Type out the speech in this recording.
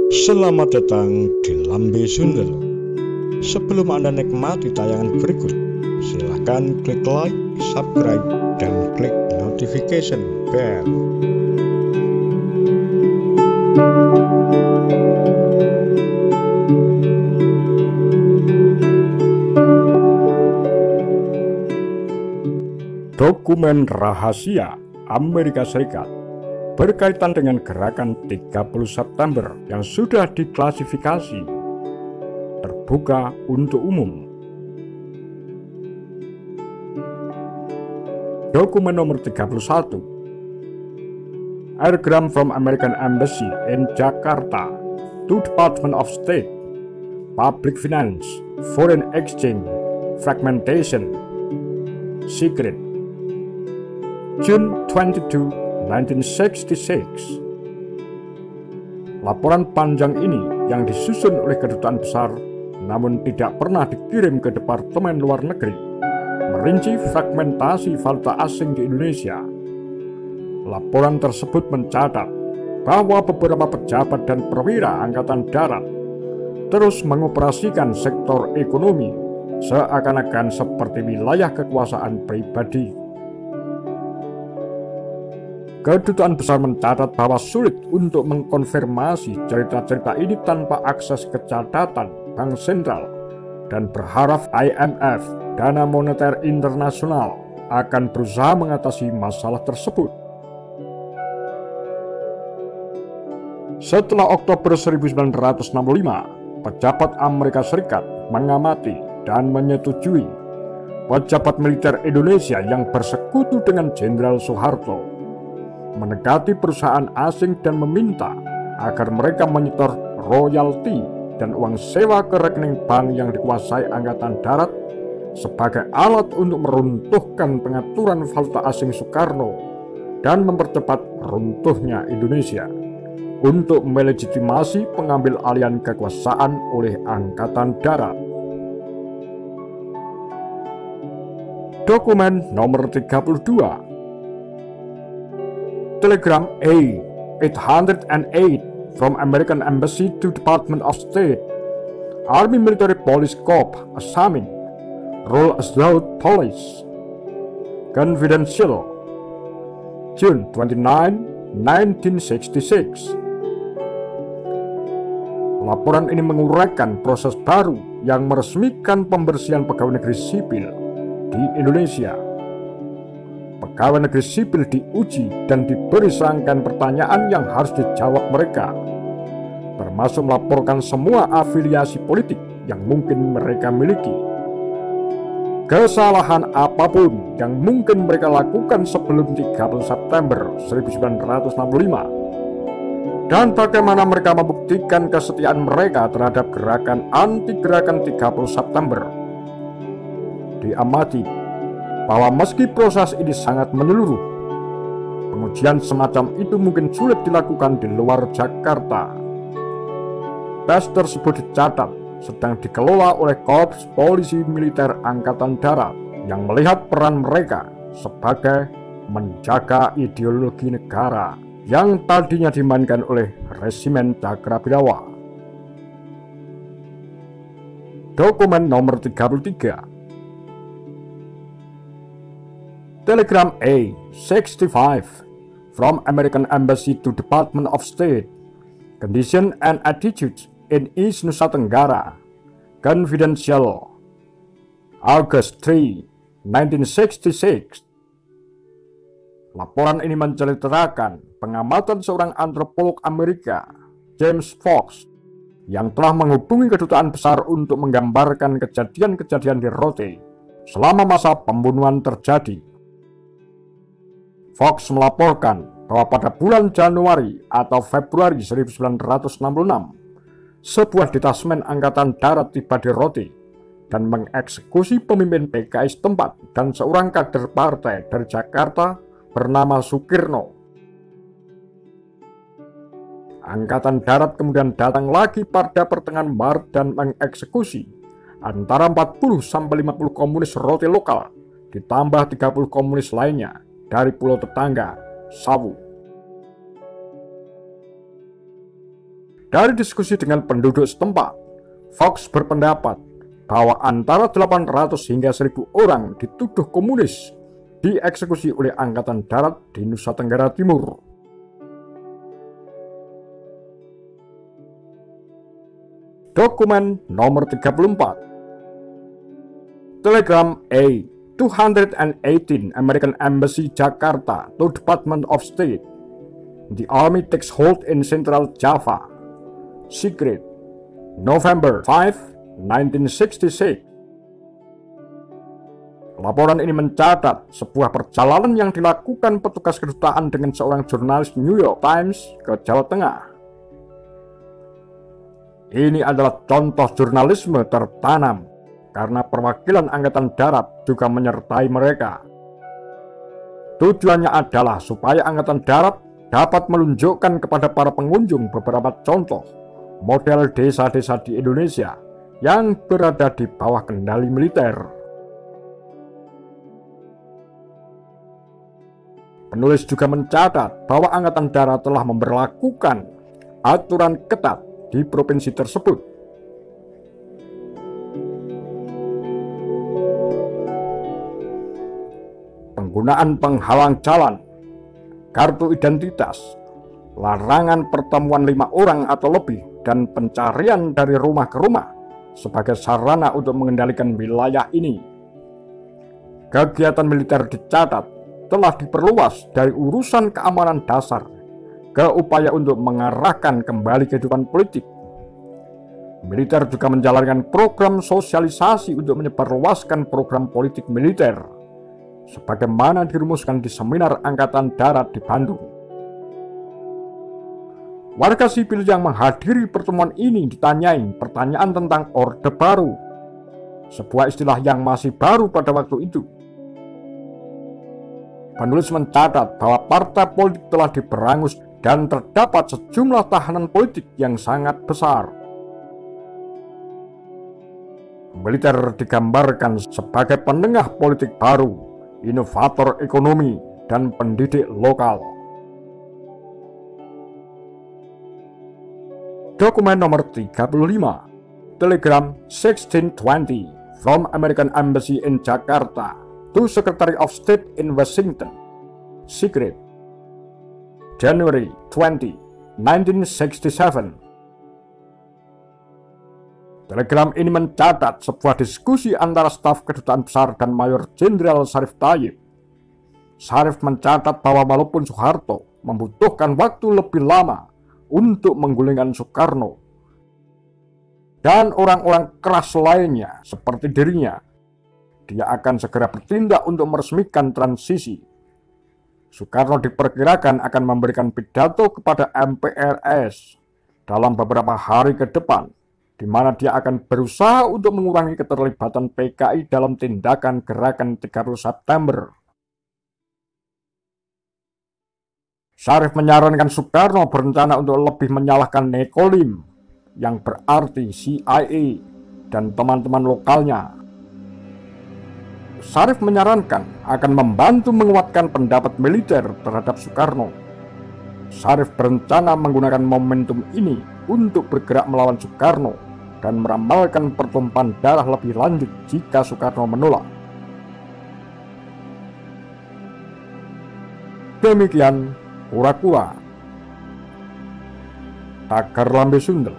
Selamat datang di Lambe Sundel. Sebelum Anda nikmati tayangan berikut, silahkan klik like, subscribe, dan klik notification bell. Dokumen rahasia Amerika Serikat berkaitan dengan gerakan 30 September yang sudah diklasifikasi terbuka untuk umum. Dokumen nomor 31, Airgram from American Embassy in Jakarta to Department of State, Public Finance, Foreign Exchange, Fragmentation, Secret, June 22, 1966. Laporan panjang ini yang disusun oleh kedutaan besar namun tidak pernah dikirim ke Departemen Luar Negeri merinci fragmentasi valuta asing di Indonesia. Laporan tersebut mencatat bahwa beberapa pejabat dan perwira Angkatan Darat terus mengoperasikan sektor ekonomi seakan-akan seperti wilayah kekuasaan pribadi. Kedutaan besar mencatat bahwa sulit untuk mengkonfirmasi cerita-cerita ini tanpa akses ke catatan Bank Sentral dan berharap IMF, Dana Moneter Internasional, akan berusaha mengatasi masalah tersebut. Setelah Oktober 1965, pejabat Amerika Serikat mengamati dan menyetujui pejabat militer Indonesia yang bersekutu dengan Jenderal Soeharto mendekati perusahaan asing dan meminta agar mereka menyetor royalti dan uang sewa ke rekening bank yang dikuasai Angkatan Darat sebagai alat untuk meruntuhkan pengaturan valuta asing Soekarno dan mempercepat runtuhnya Indonesia untuk melegitimasi pengambil alihan kekuasaan oleh Angkatan Darat. Dokumen nomor 32, Telegram A-808 from American Embassy to Department of State, Army Military Police Corps Assaming, Roll Assault Police, Confidential, June 29, 1966. Laporan ini menguraikan proses baru yang meresmikan pembersihan pegawai negeri sipil di Indonesia. Pegawai negeri sipil diuji dan diberi serangkaian pertanyaan yang harus dijawab mereka, termasuk melaporkan semua afiliasi politik yang mungkin mereka miliki, kesalahan apapun yang mungkin mereka lakukan sebelum 30 September 1965, dan bagaimana mereka membuktikan kesetiaan mereka terhadap gerakan anti-gerakan 30 September. Diamati bahwa meski proses ini sangat menyeluruh, pengujian semacam itu mungkin sulit dilakukan di luar Jakarta. Tes tersebut dicatat sedang dikelola oleh Korps Polisi Militer Angkatan Darat yang melihat peran mereka sebagai menjaga ideologi negara yang tadinya dimainkan oleh Resimen Cakrabirawa. Dokumen nomor 33, Telegram A-65 from American Embassy to Department of State, Condition and Attitudes in East Nusa Tenggara, Confidential, August 3, 1966. Laporan ini menceritakan pengamatan seorang antropolog Amerika, James Fox, yang telah menghubungi kedutaan besar untuk menggambarkan kejadian-kejadian di Rote selama masa pembunuhan terjadi. Fox melaporkan bahwa pada bulan Januari atau Februari 1966, sebuah detasmen Angkatan Darat tiba di Rote dan mengeksekusi pemimpin PKI setempat dan seorang kader partai dari Jakarta bernama Sukirno. Angkatan Darat kemudian datang lagi pada pertengahan Maret dan mengeksekusi antara 40-50 komunis Rote lokal ditambah 30 komunis lainnya dari pulau tetangga, Sawu. Dari diskusi dengan penduduk setempat, Fox berpendapat bahwa antara 800 hingga 1.000 orang dituduh komunis dieksekusi oleh Angkatan Darat di Nusa Tenggara Timur. Dokumen nomor 34. Telegram A218 American Embassy Jakarta to Department of State. The Army takes hold in Central Java. Secret. November 5, 1966. Laporan ini mencatat sebuah perjalanan yang dilakukan petugas kedutaan dengan seorang jurnalis New York Times ke Jawa Tengah. Ini adalah contoh jurnalisme tertanam karena perwakilan Angkatan Darat juga menyertai mereka. Tujuannya adalah supaya Angkatan Darat dapat menunjukkan kepada para pengunjung beberapa contoh model desa-desa di Indonesia yang berada di bawah kendali militer. Penulis juga mencatat bahwa Angkatan Darat telah memberlakukan aturan ketat di provinsi tersebut. Penggunaan penghalang jalan, kartu identitas, larangan pertemuan 5 orang atau lebih, dan pencarian dari rumah ke rumah sebagai sarana untuk mengendalikan wilayah ini. Kegiatan militer dicatat telah diperluas dari urusan keamanan dasar ke upaya untuk mengarahkan kembali kehidupan politik. Militer juga menjalankan program sosialisasi untuk menyebarluaskan program politik militer, sebagaimana dirumuskan di seminar Angkatan Darat di Bandung. Warga sipil yang menghadiri pertemuan ini ditanyai pertanyaan tentang Orde Baru, sebuah istilah yang masih baru pada waktu itu. Penulis mencatat bahwa partai politik telah diberangus dan terdapat sejumlah tahanan politik yang sangat besar. Militer digambarkan sebagai penengah politik baru, inovator ekonomi, dan pendidik lokal. Dokumen nomor 35. Telegram 1620 from American Embassy in Jakarta to Secretary of State in Washington. Secret. January 20, 1967. Telegram ini mencatat sebuah diskusi antara staf kedutaan besar dan Mayor Jenderal Syarif Tayyip. Syarif mencatat bahwa walaupun Soeharto membutuhkan waktu lebih lama untuk menggulingkan Soekarno dan orang-orang keras lainnya seperti dirinya, dia akan segera bertindak untuk meresmikan transisi. Soekarno diperkirakan akan memberikan pidato kepada MPRS dalam beberapa hari ke depan, di mana dia akan berusaha untuk mengurangi keterlibatan PKI dalam tindakan gerakan 30 September. Syarif menyarankan Soekarno berencana untuk lebih menyalahkan Nekolim, yang berarti CIA dan teman-teman lokalnya. Syarif menyarankan akan membantu menguatkan pendapat militer terhadap Soekarno. Syarif berencana menggunakan momentum ini untuk bergerak melawan Soekarno dan meramalkan pertumpahan darah lebih lanjut jika Soekarno menolak. Demikian kura-kura tagar lambe sundel.